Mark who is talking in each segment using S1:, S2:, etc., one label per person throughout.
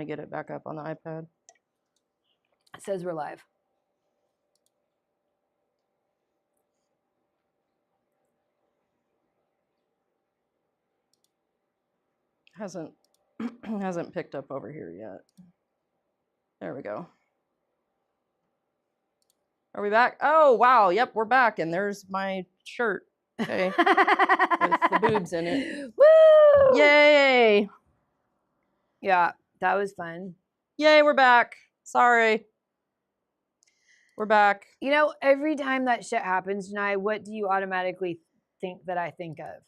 S1: to get it back up on the iPad.
S2: It says we're live.
S1: Hasn't picked up over here yet. There we go. Are we back? Oh, wow. Yep, we're back. And there's my shirt. Okay. With the boobs in it.
S2: Woo!
S1: Yay.
S2: Yeah, that was fun.
S1: Yay, we're back. Sorry. We're back.
S2: You know, every time that shit happens, Janai, what do you automatically think that I think of?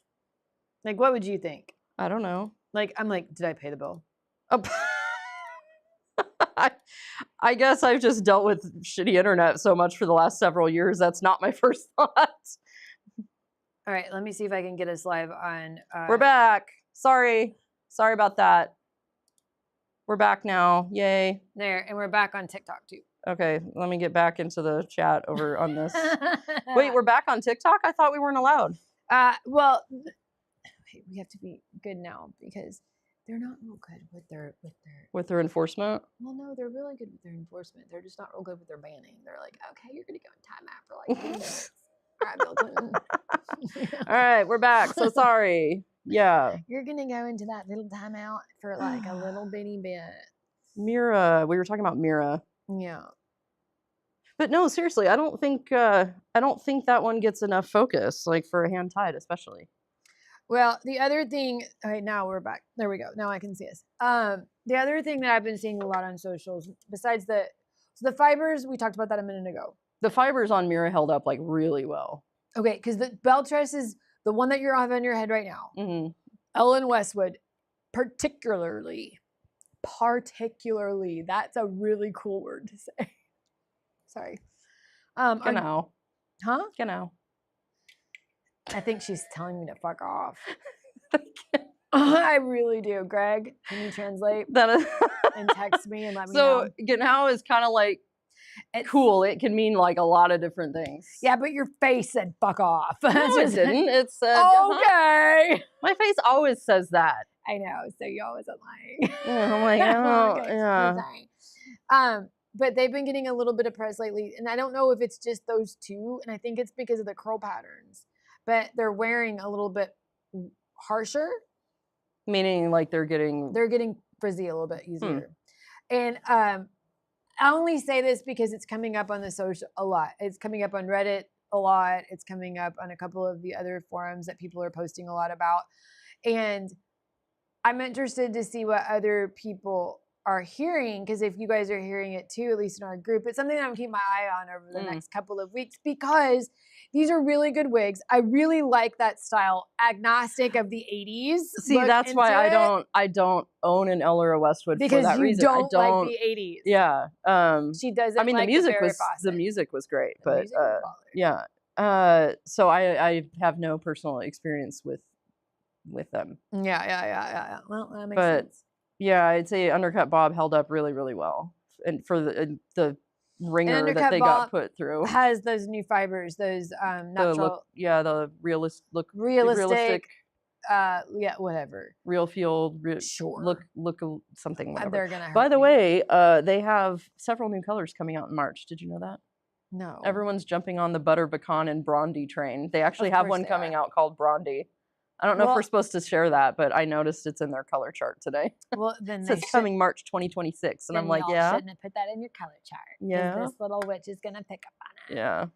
S2: Like, what would you think?
S1: I don't know.
S2: Like, I'm like, did I pay the bill?
S1: Oh, I guess I've just dealt with shitty internet so much for the last several years. That's not my first thought.
S2: All right, let me see if I can get us live on.
S1: We're back. Sorry about that. We're back now. Yay.
S2: There, and we're back on TikTok too.
S1: Okay, let me get back into the chat over on this. Wait, we're back on TikTok? I thought we weren't allowed.
S2: Well, we have to be good now because they're not real good
S1: with their enforcement.
S2: Well, no, they're really good with their enforcement. They're just not real good with their banning. They're like, okay, you're gonna go in timeout for like 10 minutes. All right, Bill Clinton.
S1: All right, we're back. So sorry. Yeah.
S2: You're gonna go into that little timeout for like a little bitty bit.
S1: Mira, we were talking about Mira.
S2: Yeah.
S1: But no, seriously, I don't think that one gets enough focus, like for a hand tied, especially.
S2: Well, the other thing, all right, now we're back. There we go. Now I can see us. The other thing that I've been seeing a lot on socials, besides the fibers, we talked about that a minute ago.
S1: The fibers on Mira held up like really well.
S2: Okay, because the belt dress is the one that you're on your head right now.
S1: Mm-hmm.
S2: Ellen Westwood, particularly, that's a really cool word to say. Sorry.
S1: Genau.
S2: Huh?
S1: Genau.
S2: I think she's telling me to fuck off. I really do. Greg, can you translate
S1: that is
S2: and text me and let me know?
S1: So genau is kind of like cool. It can mean like a lot of different things.
S2: Yeah, but your face said fuck off.
S1: No, it didn't. It said
S2: okay.
S1: My face always says that.
S2: I know. So you always are lying.
S1: Yeah, I'm like, oh,
S2: okay,
S1: yeah.
S2: Sorry. But they've been getting a little bit of press lately, and I don't know if it's just those two, and I think it's because of the curl patterns. But they're wearing a little bit harsher.
S1: Meaning like they're getting
S2: frizzy a little bit easier. And I only say this because it's coming up on the social a lot. It's coming up on Reddit a lot. It's coming up on a couple of the other forums that people are posting a lot about. And I'm interested to see what other people are hearing, because if you guys are hearing it too, at least in our group, it's something that I'm keeping my eye on over the next couple of weeks, because these are really good wigs. I really like that style, agnostic of the 80s.
S1: See, that's why I don't own an Ellora Westwood
S2: because
S1: for that reason.
S2: I don't like the 80s.
S1: Yeah.
S2: She doesn't.
S1: I mean,
S2: like
S1: the music was great, but yeah. So I have no personal experience with them.
S2: Yeah. Well, that makes sense.
S1: Yeah, I'd say Undercut Bob held up really, really well, and for the ringer that they got put through.
S2: Has those new fibers, those natural,
S1: the
S2: realistic, whatever,
S1: real feel,
S2: sure,
S1: look something. Whatever.
S2: They're gonna.
S1: By the way, they have several new colors coming out in March. Did you know that?
S2: No.
S1: Everyone's jumping on the butter pecan and Brondy train. They actually have one coming out called Brondy. I don't know if we're supposed to share that, but I noticed it's in their color chart today.
S2: Well, then
S1: it says coming March 2026, and I'm like, yeah.
S2: Shouldn't have put that in your color chart.
S1: Yeah.
S2: This little witch is gonna pick up on it.
S1: Yeah.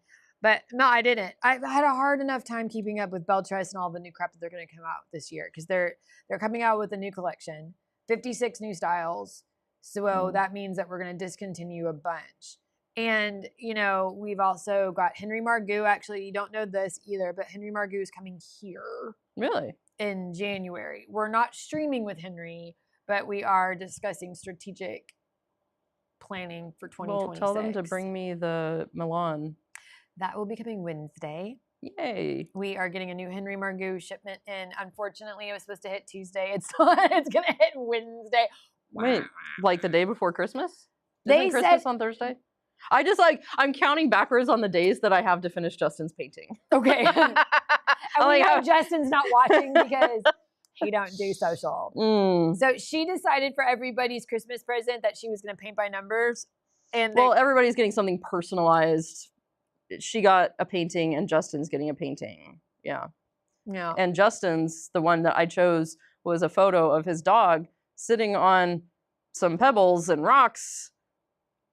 S2: But no, I didn't. I've had a hard enough time keeping up with Beltress and all the new crap that they're gonna come out this year, because they're coming out with a new collection, 56 new styles. So that means that we're gonna discontinue a bunch. And, you know, we've also got Henry Margaux. Actually, you don't know this either, but Henry Margaux is coming here.
S1: Really?
S2: In January. We're not streaming with Henry, but we are discussing strategic planning for 2026.
S1: Well, tell them to bring me the Milan.
S2: That will be coming Wednesday.
S1: Yay.
S2: We are getting a new Henry Margaux shipment in. Unfortunately, it was supposed to hit Tuesday. It's going to hit Wednesday.
S1: Wait, like the day before Christmas?
S2: Isn't
S1: Christmas on Thursday? I'm counting backwards on the days that I have to finish Justin's painting.
S2: Okay. And we know Justin's not watching because he don't do social.
S1: Mm.
S2: So she decided for everybody's Christmas present that she was going to paint by numbers. And
S1: Well, everybody's getting something personalized. She got a painting and Justin's getting a painting. Yeah.
S2: yeah.
S1: And Justin's, the one that I chose, was a photo of his dog sitting on some pebbles and rocks.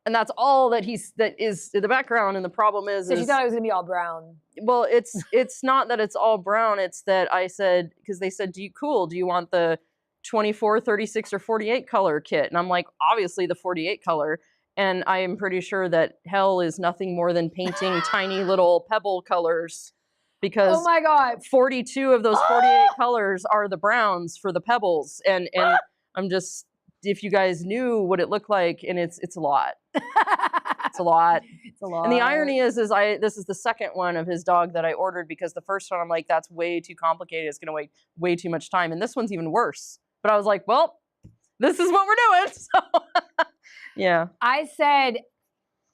S1: And that's all that is in the background. And the problem is,
S2: So she thought it was going to be all brown.
S1: well, it's not that it's all brown. It's that I said, because they said, do you want the 24, 36, or 48 color kit? And I'm like, obviously the 48 color. And I am pretty sure that hell is nothing more than painting tiny little pebble colors, because
S2: Oh my God.
S1: 42 of those 48 colors are the browns for the pebbles. And I'm just, if you guys knew what it looked like, and it's a lot. It's a lot.
S2: It's a lot.
S1: And the irony is this is the second one of his dog that I ordered, because the first one I'm like, that's way too complicated. It's going to wait way too much time. And this one's even worse. But I was like, well, this is what we're doing. So yeah.
S2: I said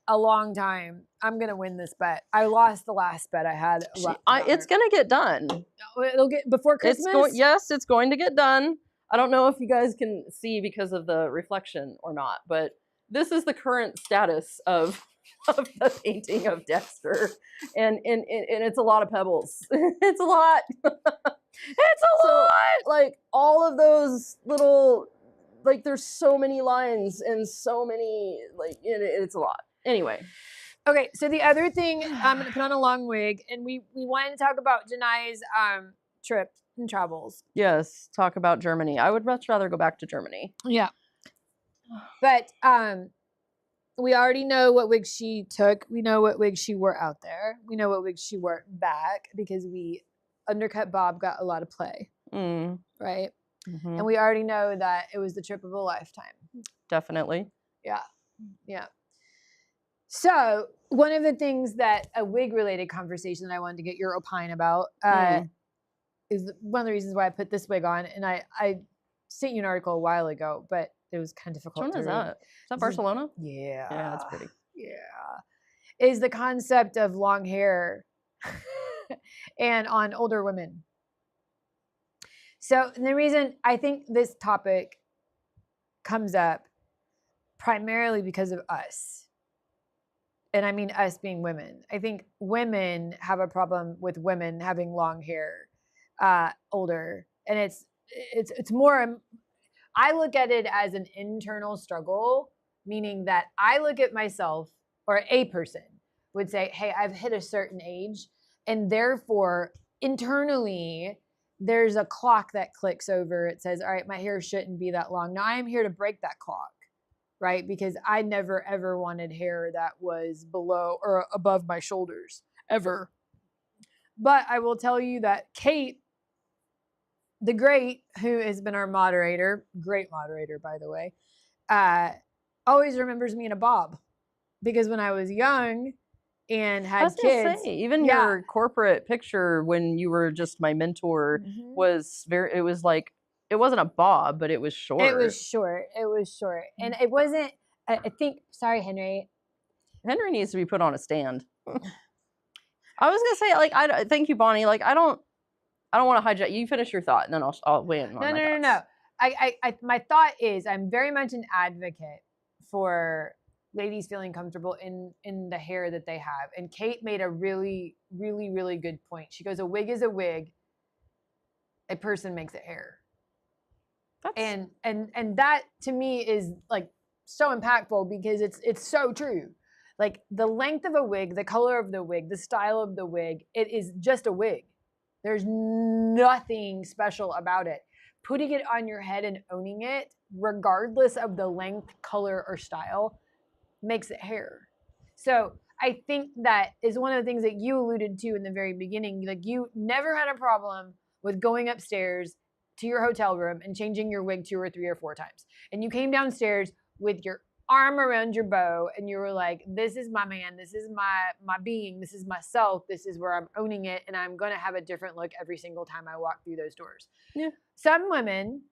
S2: a long time, I'm going to win this bet. I lost the last bet I had.
S1: It's going to get done.
S2: It'll get before Christmas?
S1: Yes, it's going to get done. I don't know if you guys can see because of the reflection or not, but this is the current status of the painting of Dexter. And it's a lot of pebbles. It's a lot. It's a lot. Like all of those little, like there's so many lines and so many, like it's a lot. Anyway.
S2: Okay, so the other thing, I'm going to put on a long wig, and we wanted to talk about Janai's trip and travels.
S1: Yes, talk about Germany. I would much rather go back to Germany.
S2: Yeah. But we already know what wigs she took. We know what wigs she wore out there. We know what wigs she wore back, because Undercut Bob got a lot of play.
S1: Mm.
S2: Right?
S1: Mm-hmm.
S2: And we already know that it was the trip of a lifetime.
S1: Definitely.
S2: Yeah. Yeah. So one of the things that a wig-related conversation that I wanted to get your opine about is one of the reasons why I put this wig on. And I sent you an article a while ago, but it was kind of difficult to read.
S1: Which one is that? Is that Barcelona?
S2: Yeah.
S1: Yeah, that's pretty.
S2: Yeah. Is the concept of long hair and on older women. So the reason I think this topic comes up primarily because of us. And I mean us being women. I think women have a problem with women having long hair, older, and it's more. I look at it as an internal struggle, meaning that I look at myself, or a person would say, "Hey, I've hit a certain age, and therefore internally there's a clock that clicks over. It says, all right, my hair shouldn't be that long. Now I am here to break that clock." Right? Because I never, ever wanted hair that was below or above my shoulders, ever. But I will tell you that Kate, the great, who has been our moderator, great moderator, by the way, always remembers me in a bob. Because when I was young and had kids.
S1: Say, even your corporate picture when you were just my mentor was it was like, it wasn't a bob, but it was short.
S2: It was short. And it wasn't, I think, sorry, Henry.
S1: Henry needs to be put on a stand. I was going to say, like, thank you, Bonnie. Like, I don't want to hijack. You finish your thought, and then I'll weigh in on
S2: No. My thought is, I'm very much an advocate for ladies feeling comfortable in the hair that they have. And Kate made a really, really, really good point. She goes, a wig is a wig. A person makes it hair. And that to me is like so impactful, because it's so true. Like the length of a wig, the color of the wig, the style of the wig, it is just a wig. There's nothing special about it. Putting it on your head and owning it, regardless of the length, color, or style, makes it hair. So I think that is one of the things that you alluded to in the very beginning. Like, you never had a problem with going upstairs to your hotel room and changing your wig 2 or 3 or 4 times. And you came downstairs with your arm around your bow and you were like, this is my man, this is my being, this is myself, this is where I'm owning it, and I'm going to have a different look every single time I walk through those doors.
S1: Yeah.
S2: Some women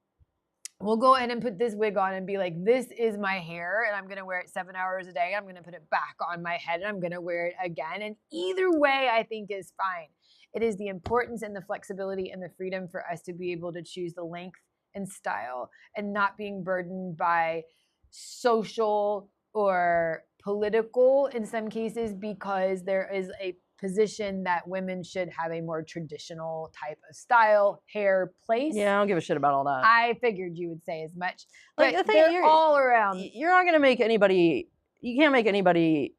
S2: we'll go in and put this wig on and be like, this is my hair and I'm going to wear it 7 hours a day. I'm going to put it back on my head and I'm going to wear it again. And either way, I think is fine. It is the importance and the flexibility and the freedom for us to be able to choose the length and style and not being burdened by social or political in some cases, because there is a position that women should have a more traditional type of style, hair, place.
S1: Yeah, I don't give a shit about all that.
S2: I figured you would say as much.
S1: Like,
S2: But
S1: the thing,
S2: they're all around.
S1: You're not gonna make anybody. You can't make anybody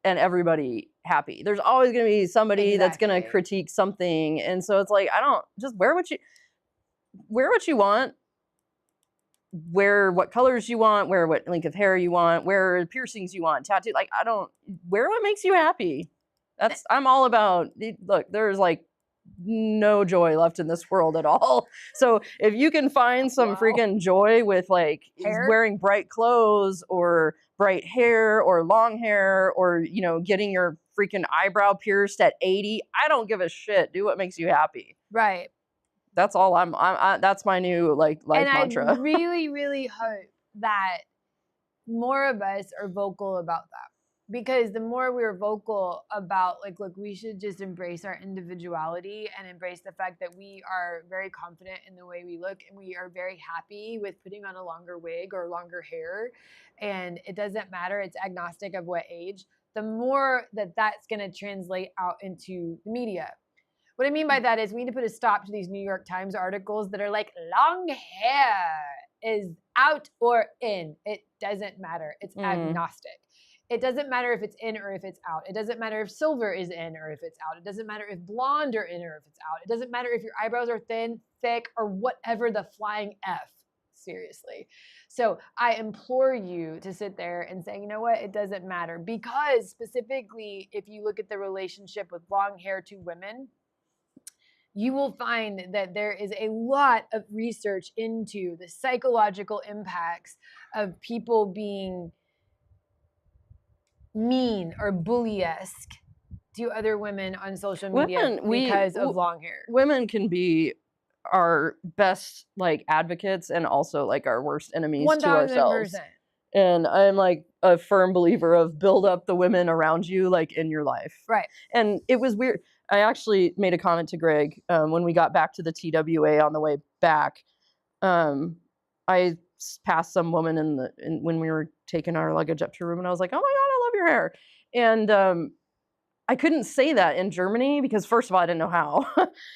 S1: and everybody happy. There's always gonna be somebody that's gonna
S2: Exactly.
S1: critique something, and so it's like, I don't, just wear what you want. Wear what colors you want, wear what length of hair you want, wear piercings you want, tattoo. Like, I don't, wear what makes you happy. I'm all about, look, there's like no joy left in this world at all. So if you can find some
S2: Wow.
S1: freaking joy with like
S2: Hair?
S1: wearing bright clothes or bright hair or long hair or, you know, getting your freaking eyebrow pierced at 80, I don't give a shit. Do what makes you happy.
S2: Right.
S1: That's all that's my new like life
S2: And
S1: mantra.
S2: I really, really hope that more of us are vocal about that. Because the more we're vocal about, like, look, we should just embrace our individuality and embrace the fact that we are very confident in the way we look and we are very happy with putting on a longer wig or longer hair. And it doesn't matter. It's agnostic of what age. The more that that's going to translate out into the media. What I mean by that is we need to put a stop to these New York Times articles that are like, long hair is out or in. It doesn't matter. It's agnostic. It doesn't matter if it's in or if it's out. It doesn't matter if silver is in or if it's out. It doesn't matter if blonde are in or if it's out. It doesn't matter if your eyebrows are thin, thick, or whatever the flying F. Seriously. So I implore you to sit there and say, you know what? It doesn't matter. Because specifically, if you look at the relationship with long hair to women, you will find that there is a lot of research into the psychological impacts of people being mean or bully-esque to other women on social media because of long hair.
S1: Women can be our best like advocates and also like our worst enemies to ourselves.
S2: 1000%.
S1: And I'm like a firm believer of build up the women around you like in your life.
S2: Right.
S1: And it was weird. I actually made a comment to Greg when we got back to the TWA on the way back. I passed some woman when we were taking our luggage up to her room, and I was like, "Oh my God, I love your hair." And I couldn't say that in Germany because first of all, I didn't know how,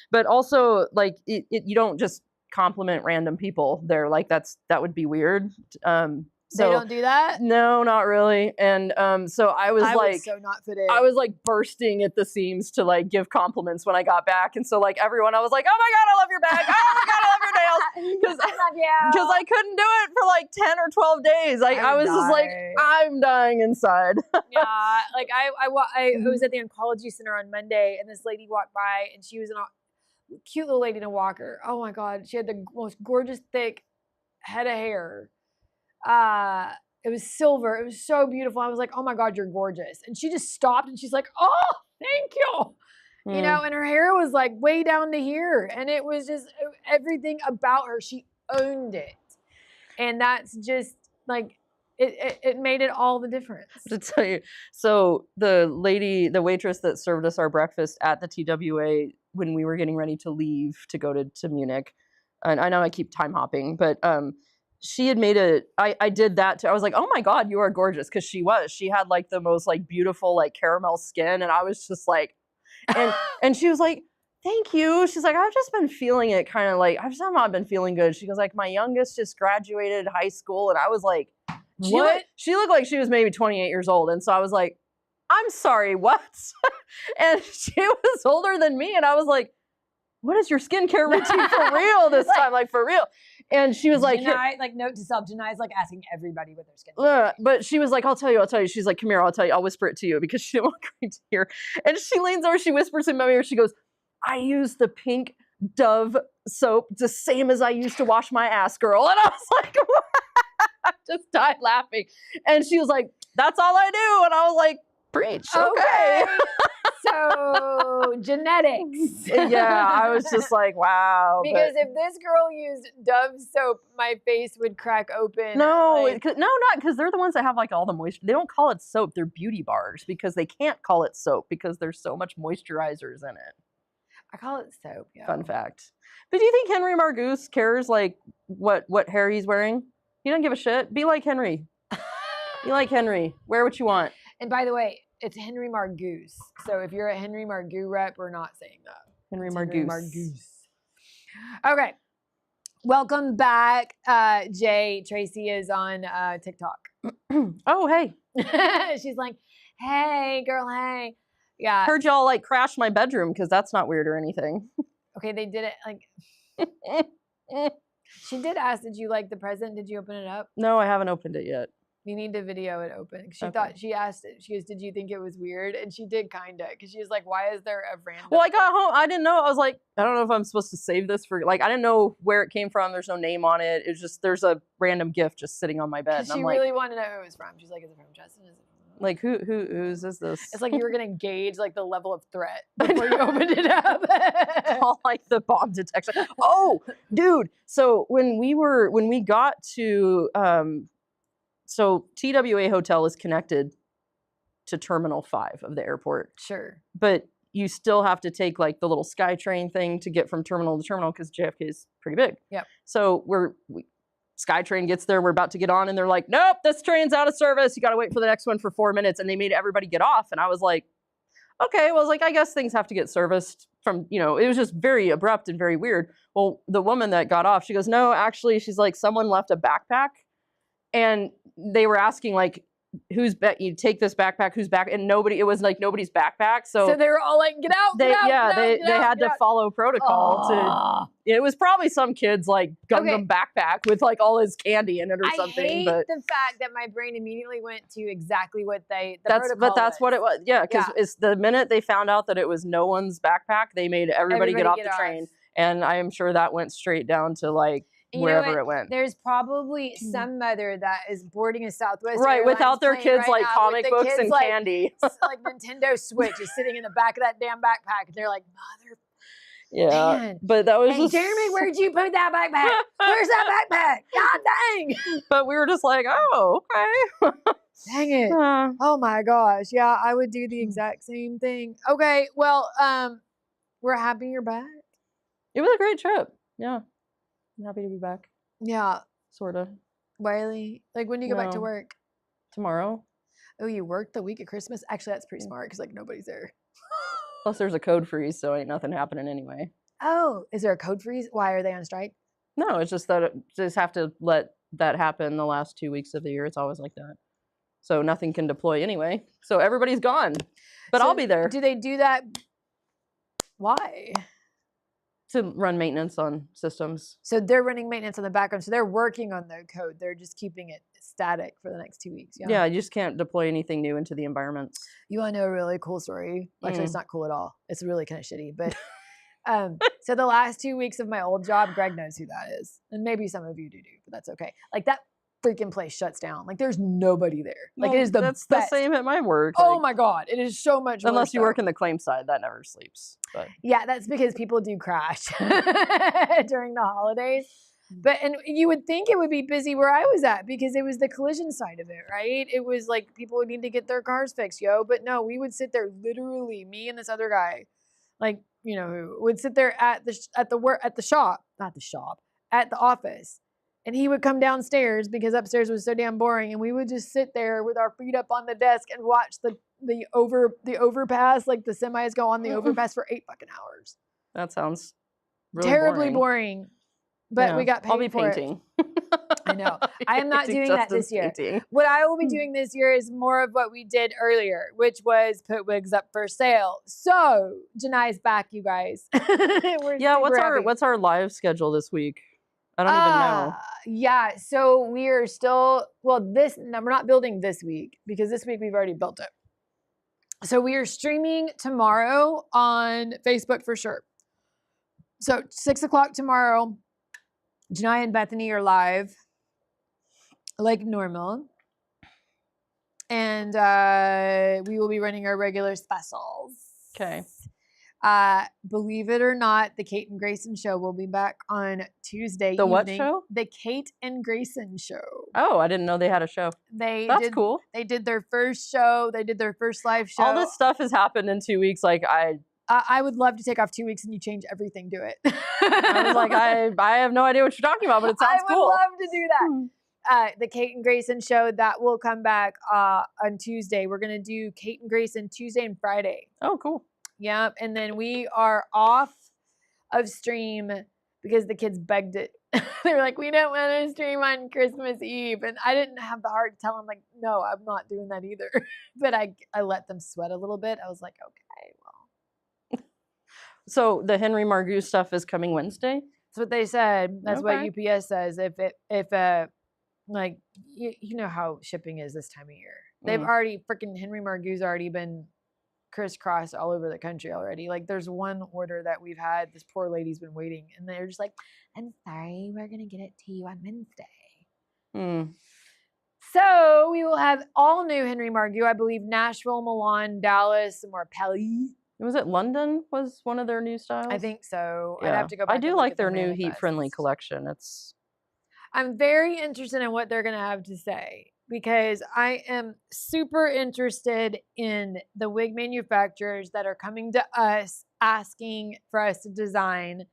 S1: but also like you don't just compliment random people there. Like that would be weird. So
S2: They don't do that?
S1: No, not really. And so I was
S2: so not fit in.
S1: I was like bursting at the seams to like give compliments when I got back. And so like everyone, I was like, "Oh my God, I love your bag. Oh my God, I love your nails." Because I couldn't do it for like 10 or 12 days. I was just like, I'm dying inside.
S2: Yeah, like I was at the oncology center on Monday, and this lady walked by, and she was a cute little lady in a walker. Oh my God, she had the most gorgeous, thick head of hair. It was silver. It was so beautiful. I was like, "Oh my God, you're gorgeous." And she just stopped, and she's like, "Oh, thank you." You know, and her hair was like way down to here, and it was just everything about her. She owned it, and that's just like it made it all the difference.
S1: To tell you, so the waitress that served us our breakfast at the TWA when we were getting ready to leave to go to Munich, and I know I keep time hopping, but she had made I did that too. I was like, "Oh my God, you are gorgeous," because she had like the most like beautiful like caramel skin, and I was just like. And she was like, "Thank you." She's like, "I've just been feeling it kind of like, I've just not been feeling good." She goes like, "My youngest just graduated high school." And I was like,
S2: What?
S1: She looked like she was maybe 28 years old. And so I was like, "I'm sorry, what?" And she was older than me. And I was like, "What is your skincare routine for real this time? Like for real?" And she was like,
S2: note to self, Janai's like asking everybody what their skin.
S1: But she was like, I'll tell you. She's like, "Come here, I'll tell you. I'll whisper it to you," because she didn't want Greg to hear. And she leans over, she whispers in my ear, she goes, "I use the pink Dove soap the same as I used to wash my ass, girl." And I was like, what? I just died laughing. And she was like, "That's all I do." And I was like, "Preach, okay."
S2: So genetics.
S1: Yeah, I was just like, wow.
S2: Because if this girl used Dove soap, my face would crack open.
S1: No,
S2: like,
S1: no, not because they're the ones that have like all the moisture. They don't call it soap; they're beauty bars because they can't call it soap because there's so much moisturizers in it.
S2: I call it soap. Yeah.
S1: Fun fact. But do you think Henry Margoose cares like what hair he's wearing? He doesn't give a shit. Be like Henry. Be like Henry. Wear what you want.
S2: And by the way, it's Henry Margoose. So if you're a Henry Margoose rep, we're not saying that.
S1: Henry
S2: It's
S1: Margoose.
S2: Okay. Welcome back, Jay. Tracy is on TikTok.
S1: Oh, hey.
S2: She's like, hey, girl, hey. Yeah.
S1: Heard y'all like crash my bedroom because that's not weird or anything.
S2: Okay, they did it like she did ask, did you like the present? Did you open it up?
S1: No, I haven't opened it yet.
S2: You need to video it open. She
S1: Okay.
S2: thought, she asked it. She goes, did you think it was weird? And she did kind of, because she was like, why is there a random?
S1: Well, I got home. I didn't know. I was like, I don't know if I'm supposed to save this for like. I didn't know where it came from. There's no name on it. It's just there's a random gift just sitting on my bed. And
S2: She
S1: I'm like,
S2: really wanted to know who it was from. She's like, is it from Justin? Is it from
S1: like whose is this?
S2: It's like you were gonna gauge like the level of threat before you opened it up.
S1: All like the bomb detection. Oh, dude. So when we got to so TWA Hotel is connected to Terminal 5 of the airport,
S2: Sure.
S1: but you still have to take like the little SkyTrain thing to get from terminal to terminal because JFK is pretty big.
S2: Yep.
S1: So SkyTrain gets there, we're about to get on, and they're like, nope, this train's out of service. You got to wait for the next one for 4 minutes. And they made everybody get off. And I was like, okay, well, I was like, I guess things have to get serviced from, it was just very abrupt and very weird. Well, the woman that got off, she goes, no, actually, she's like, someone left a backpack. And they were asking like, you take this backpack, who's back? And it was like nobody's backpack. So
S2: they were all like, get out,
S1: they,
S2: get out,
S1: yeah,
S2: get out,
S1: they,
S2: get
S1: they
S2: out,
S1: had
S2: get
S1: to
S2: out.
S1: follow protocol to, it was probably some kid's like Gundam backpack with like all his candy in it or something.
S2: I hate
S1: but
S2: the fact that my brain immediately went to exactly what the
S1: that's
S2: protocol
S1: that's what it was. Yeah, because
S2: Yeah.
S1: it's the minute they found out that it was no one's backpack, they made everybody get off the train. And I am sure that went straight down to like
S2: And you know
S1: wherever
S2: what?
S1: it went.
S2: There's probably some mother that is boarding a Southwest
S1: Right,
S2: Airlines
S1: without their
S2: plane
S1: kids
S2: right
S1: like
S2: now with
S1: comic
S2: the
S1: books
S2: kids,
S1: and
S2: like,
S1: candy.
S2: like Nintendo Switch is sitting in the back of that damn backpack, and they're like, mother.
S1: Yeah,
S2: Man.
S1: but that was
S2: Hey,
S1: just
S2: Jeremy, where'd you put that backpack? Where's that backpack? God dang.
S1: But we were just like, oh, okay.
S2: Dang it. Oh my gosh. Yeah, I would do the exact same thing. Okay, well, we're happy you're back.
S1: It was a great trip. Yeah, I'm happy to be back.
S2: Yeah.
S1: Sorta.
S2: Wiley, like when do you go back to
S1: No.
S2: work?
S1: Tomorrow.
S2: Oh, you work the week of Christmas? Actually, that's pretty smart because like nobody's there.
S1: Plus, there's a code freeze, so ain't nothing happening anyway.
S2: Oh, is there a code freeze? Why are they on strike?
S1: No, it's just that just have to let that happen the last 2 weeks of the year. It's always like that. So nothing can deploy anyway. So everybody's gone. But
S2: So
S1: I'll be there
S2: Do they do that? Why?
S1: to run maintenance on systems.
S2: So they're running maintenance on the background. So they're working on the code. They're just keeping it static for the next 2 weeks.
S1: Yeah, you just can't deploy anything new into the environments.
S2: You want to know a really cool story? Actually, it's not cool at all. It's really kind of shitty. But so the last 2 weeks of my old job, Greg knows who that is. And maybe some of you do, but that's okay. Like that freaking place shuts down. Like there's nobody there. Like it is the
S1: That's
S2: best.
S1: the same at my work.
S2: Oh
S1: like,
S2: my God. It is so much worse,
S1: unless you
S2: though.
S1: work in the claim side, that never sleeps. But
S2: Yeah, that's because people do crash during the holidays. And you would think it would be busy where I was at because it was the collision side of it, right? It was like people would need to get their cars fixed, But no, we would sit there literally, me and this other guy, like, who would sit there at the office. And he would come downstairs because upstairs was so damn boring. And we would just sit there with our feet up on the desk and watch the overpass, like the semis go on the overpass for 8 fucking hours.
S1: that sounds really
S2: Terribly boring. But we got paid
S1: I'll be
S2: for
S1: painting.
S2: I know. I am not doing that this year.
S1: Painting.
S2: What I will be doing this year is more of what we did earlier, which was put wigs up for sale. So Janai's back, you guys.
S1: Yeah, what's our live schedule this week? I don't even know.
S2: Yeah, so we are still we're not building this week because this week we've already built it. So we are streaming tomorrow on Facebook for sure. So 6:00 tomorrow, Janai and Bethany are live like normal. And we will be running our regular specials.
S1: Okay.
S2: Believe it or not, the Kate and Grayson show will be back on Tuesday
S1: The
S2: evening.
S1: what show?
S2: The Kate and Grayson show.
S1: Oh, I didn't know they had a show. That's cool.
S2: They did their first show. They did their first live show.
S1: All this stuff has happened in 2 weeks. Like
S2: I would love to take off 2 weeks and you change everything to it.
S1: I was like, I have no idea what you're talking about, but it sounds cool.
S2: I would love to do that. The Kate and Grayson show, that will come back on Tuesday. We're going to do Kate and Grayson Tuesday and Friday.
S1: Oh, cool.
S2: Yep. And then we are off of stream because the kids begged it. They were like, we don't want to stream on Christmas Eve. And I didn't have the heart to tell them, like, no, I'm not doing that either. But I let them sweat a little bit. I was like, okay, well.
S1: So the Henry Margoux stuff is coming Wednesday?
S2: That's what they said. That's
S1: Okay.
S2: what UPS says. If like, you know how shipping is this time of year. They've already, freaking Henry Margoux's already been crisscrossed all over the country already. Like, there's one order that we've had, this poor lady's been waiting, and they're just like, I'm sorry, we're going to get it to you on Wednesday. So we will have all new Henry Margoux, I believe Nashville, Milan, Dallas, and more Paris.
S1: Was it London was one of their new styles?
S2: I think so.
S1: Yeah.
S2: I'd have to go back.
S1: I do
S2: and look
S1: like
S2: at
S1: their
S2: the
S1: new heat-friendly
S2: manifests.
S1: collection.
S2: I'm very interested in what they're going to have to say, because I am super interested in the wig manufacturers that are coming to us asking for us to design,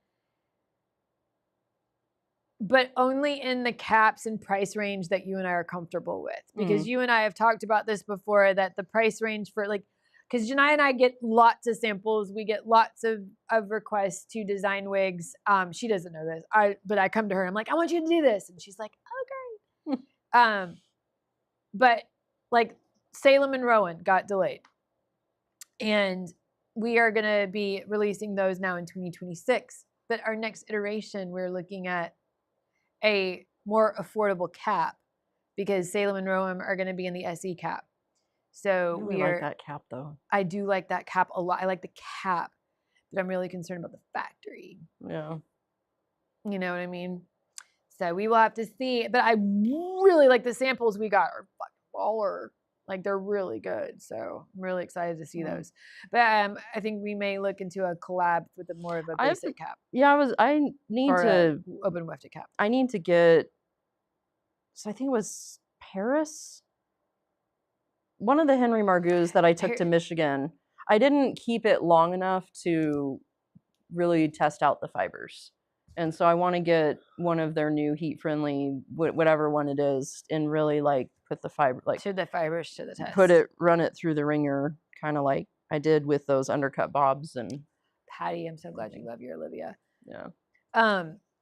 S2: but only in the caps and price range that you and I are comfortable with. Because you and I have talked about this before, that the price range for, like, because Janai and I get lots of samples. We get lots of requests to design wigs. She doesn't know this. But I come to her and I'm like, I want you to do this. And she's like, oh, great. But like Salem and Rowan got delayed. And we are going to be releasing those now in 2026. But our next iteration, we're looking at a more affordable cap, because Salem and Rowan are going to be in the SE cap. So
S1: I really like that cap, though.
S2: I do like that cap a lot. I like the cap, but I'm really concerned about the factory.
S1: Yeah.
S2: You know what I mean? So we will have to see. But I really like the samples we got are fucking baller. Like, they're really good. So I'm really excited to see those. But I think we may look into a collab with more of a basic cap.
S1: Yeah, I need
S2: or
S1: to
S2: open wefted cap.
S1: I need to get, so I think it was Paris. One of the Henry Margoux's that I took to Michigan, I didn't keep it long enough to really test out the fibers. And so I want to get one of their new heat-friendly, whatever one it is, and really like put the fiber, like
S2: to the fibers to the test.
S1: Run it through the ringer, kind of like I did with those undercut bobs. And
S2: Patty, I'm so glad you love your Olivia.
S1: Yeah.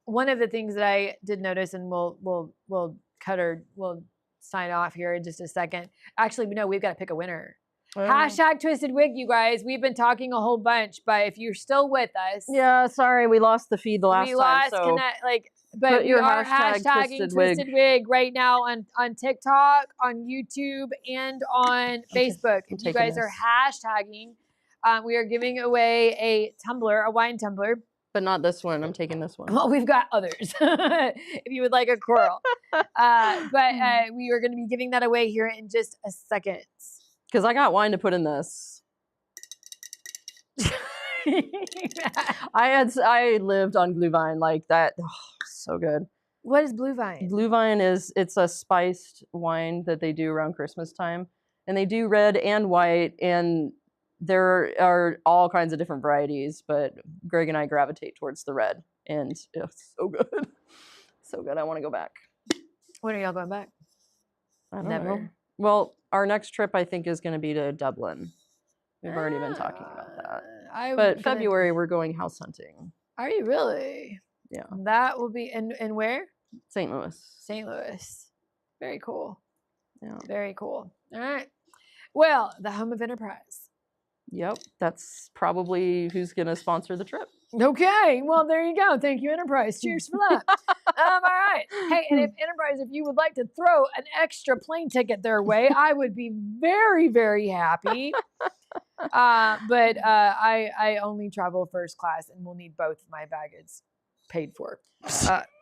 S2: One of the things that I did notice, and we'll sign off here in just a second. Actually, no, we've got to pick a winner. Hashtag Twisted Wig, you guys. We've been talking a whole bunch, but if you're still with us,
S1: yeah, sorry, we lost the feed the last time. So
S2: but we are hashtagging Twisted Wig right now on TikTok, on YouTube, and on Facebook. If you guys are hashtagging, we are giving away a tumbler, a wine tumbler.
S1: But not this one. I'm taking this one.
S2: Well, we've got others if you would like a coral. But we are going to be giving that away here in just a second.
S1: Because I got wine to put in this. I lived on Glühwein like that. Oh, so good.
S2: What is Glühwein?
S1: Glühwein it's a spiced wine that they do around Christmas time. And they do red and white, and there are all kinds of different varieties, but Greg and I gravitate towards the red, and it's so good. So good. I want to go back.
S2: When are y'all going back?
S1: I don't know. Well, our next trip, I think, is going to be to Dublin. We've already been talking about that. But February, we're going house hunting.
S2: Are you really?
S1: Yeah.
S2: That will be, and where?
S1: St. Louis.
S2: St. Louis. Very cool.
S1: Yeah.
S2: Very cool. All right. Well, the home of Enterprise.
S1: Yep, that's probably who's going to sponsor the trip.
S2: Okay, well, there you go. Thank you, Enterprise. Cheers for that. All right. Hey, and if Enterprise, if you would like to throw an extra plane ticket their way, I would be very, very happy. But I only travel first class and will need both of my baggage. paid for.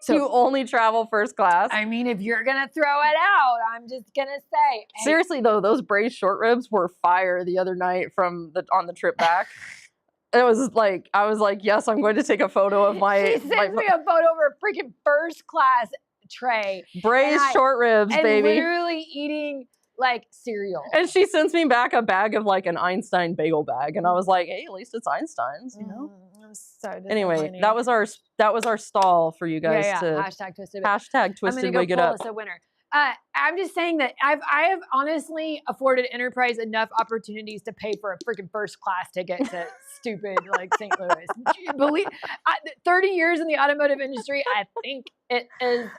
S1: You only travel first class.
S2: I mean, if you're gonna throw it out, I'm just gonna say. Hey,
S1: Seriously though, those braised short ribs were fire the other night on the trip back. It was like I was like, yes, I'm going to take a photo of
S2: she sends me a photo of her freaking first class tray,
S1: braised short ribs,
S2: and
S1: baby.
S2: literally eating like cereal.
S1: And she sends me back a bag of like an Einstein bagel bag, and I was like, hey, at least it's Einstein's, you know.
S2: I'm so
S1: Anyway,
S2: disappointed.
S1: that was our stall for you guys to
S2: hashtag twisted.
S1: twisted wig it up.
S2: I'm gonna go pull us a winner. I'm just saying that I have honestly afforded Enterprise enough opportunities to pay for a freaking first class ticket to stupid like St. Louis. 30 years in the automotive industry, I think it is.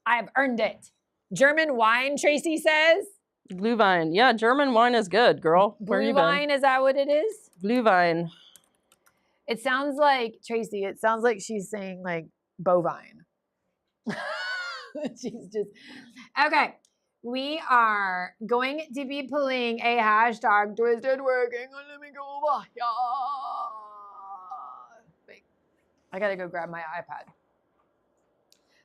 S2: I've earned it. German wine, Tracy says.
S1: Glühwein. Yeah, German wine is good, girl. Where you been?
S2: Glühwein, is that what it is?
S1: Glühwein.
S2: It sounds like, Tracy, it sounds like she's saying like bovine. She's just, okay. We are going to be pulling a hashtag twisted working. Let me go over here. Wait, I gotta go grab my iPad.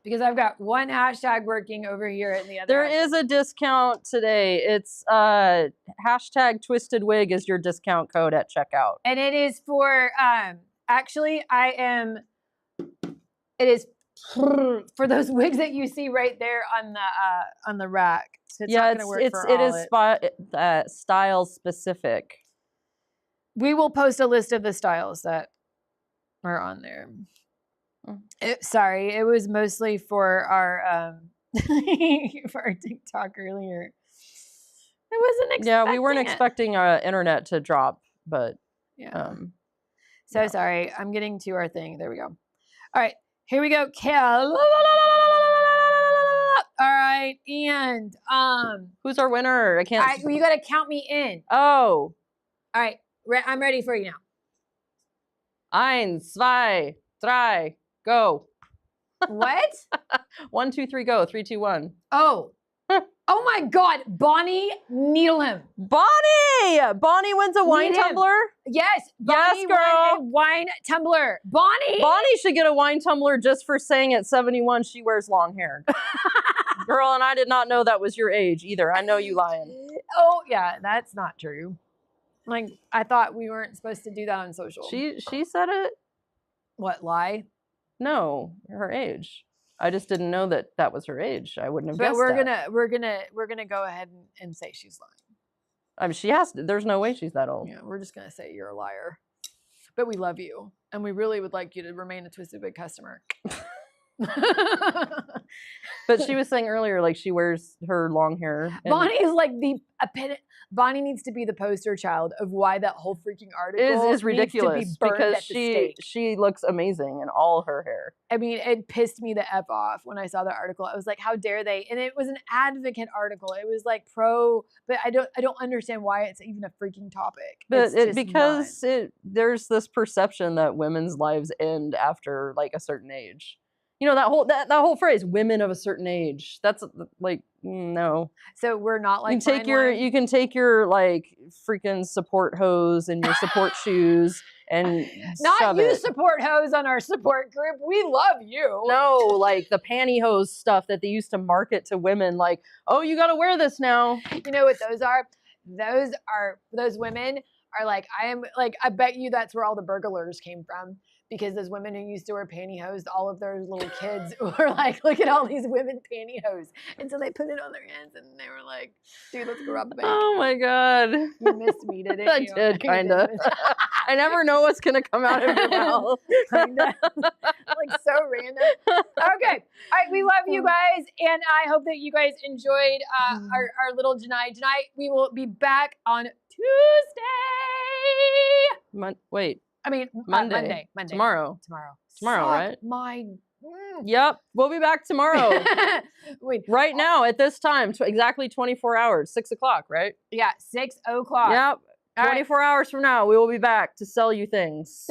S2: Because I've got one hashtag working over here and the other.
S1: There is a discount today. It's hashtag twisted wig is your discount code at checkout.
S2: And it is for actually it is for those wigs that you see right there on the rack. So it's not gonna work for all
S1: it is style specific.
S2: We will post a list of the styles that are on there. Sorry, it was mostly for our for our TikTok earlier. I wasn't expecting.
S1: Yeah, we weren't expecting internet to drop, but
S2: yeah. So sorry. I'm getting to our thing. There we go. All right, here we go. All right, and
S1: who's our winner? I can't.
S2: You got to count me in.
S1: Oh.
S2: All right, I'm ready for you now.
S1: 1, 2, 3. Go.
S2: What?
S1: 1, 2, 3, go. 3, 2, 1.
S2: Oh. Oh my God. Bonnie Needleham.
S1: Bonnie wins a wine tumbler?
S2: Yes. Bonnie
S1: girl.
S2: won a wine tumbler.
S1: Bonnie should get a wine tumbler just for saying at 71 she wears long hair. Girl, and I did not know that was your age either. I know you lying.
S2: Oh, yeah. That's not true. Like, I thought we weren't supposed to do that on social.
S1: She said it?
S2: What, lie?
S1: No, her age. I just didn't know that was her age. I wouldn't have guessed.
S2: But we're gonna go ahead and say she's lying.
S1: I mean, she has to. There's no way she's that old.
S2: Yeah, we're just gonna say you're a liar. But we love you, and we really would like you to remain a Twisted Wig customer.
S1: But she was saying earlier, like she wears her long hair.
S2: Bonnie is like Bonnie needs to be the poster child of why that whole freaking article
S1: is ridiculous
S2: needs to be burned
S1: because
S2: at the stake.
S1: she looks amazing in all her hair.
S2: I mean, it pissed me the F off when I saw the article. I was like, how dare they? And it was an advocate article. It was like pro, but I don't understand why it's even a freaking topic.
S1: But there's this perception that women's lives end after like a certain age. You know, that whole phrase, women of a certain age. That's like, no.
S2: So we're not like
S1: you can take your like freaking support hose and your support shoes and
S2: not use support hose on our support group. We love you.
S1: No, like the pantyhose stuff that they used to market to women, like, oh, you got to wear this now.
S2: You know what those are? Those women are like, I bet you that's where all the burglars came from. Because those women who used to wear pantyhose, all of those little kids were like, look at all these women pantyhose. And so they put it on their hands and they were like, dude, let's go rob a bank.
S1: Oh my God.
S2: You missed me, didn't you?
S1: I did, kind of. I never know what's going to come out of your mouth.
S2: Kinda. Like so random. Okay. All right. We love you guys. And I hope that you guys enjoyed our little Janai. Janai, we will be back on Tuesday.
S1: Wait.
S2: I mean,
S1: Monday. Tomorrow,
S2: Suck
S1: right? Yep. We'll be back tomorrow.
S2: Wait.
S1: Right now at this time, exactly 24 hours, 6 o'clock, right?
S2: Yeah, 6 o'clock.
S1: Yep. 24 hours from now, we will be back to sell you things.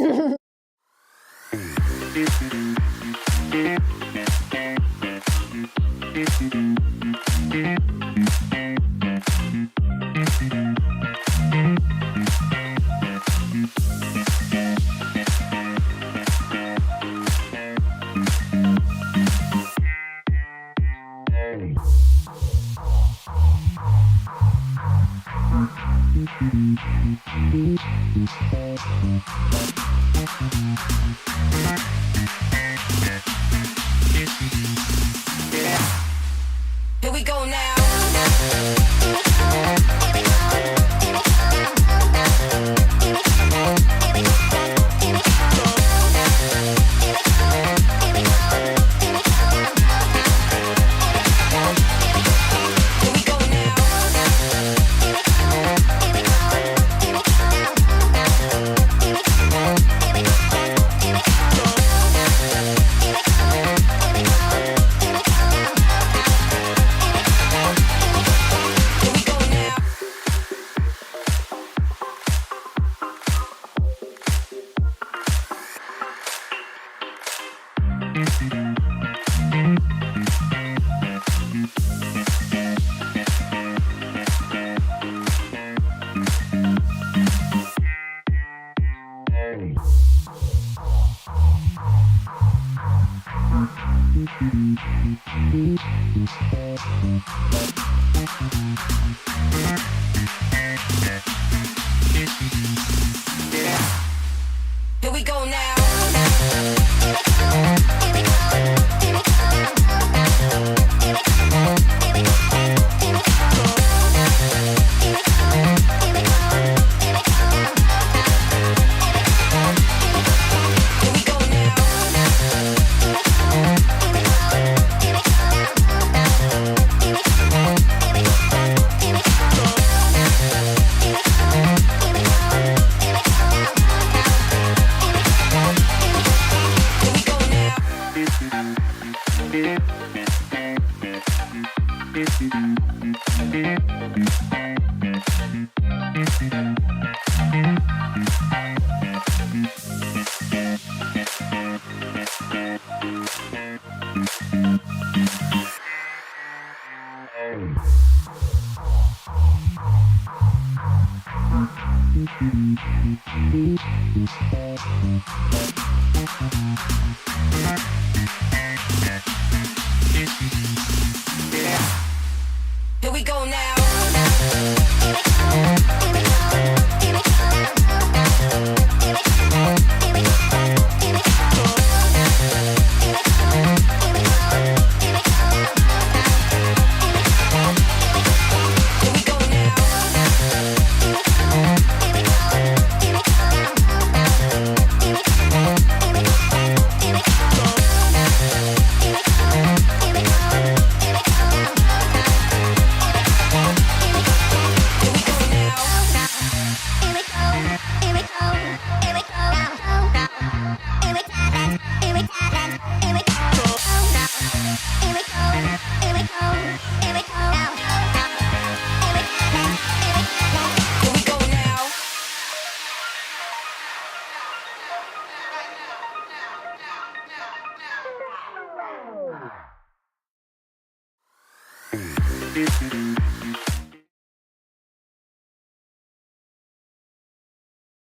S3: Here we go now. Here we go now. Here we go now.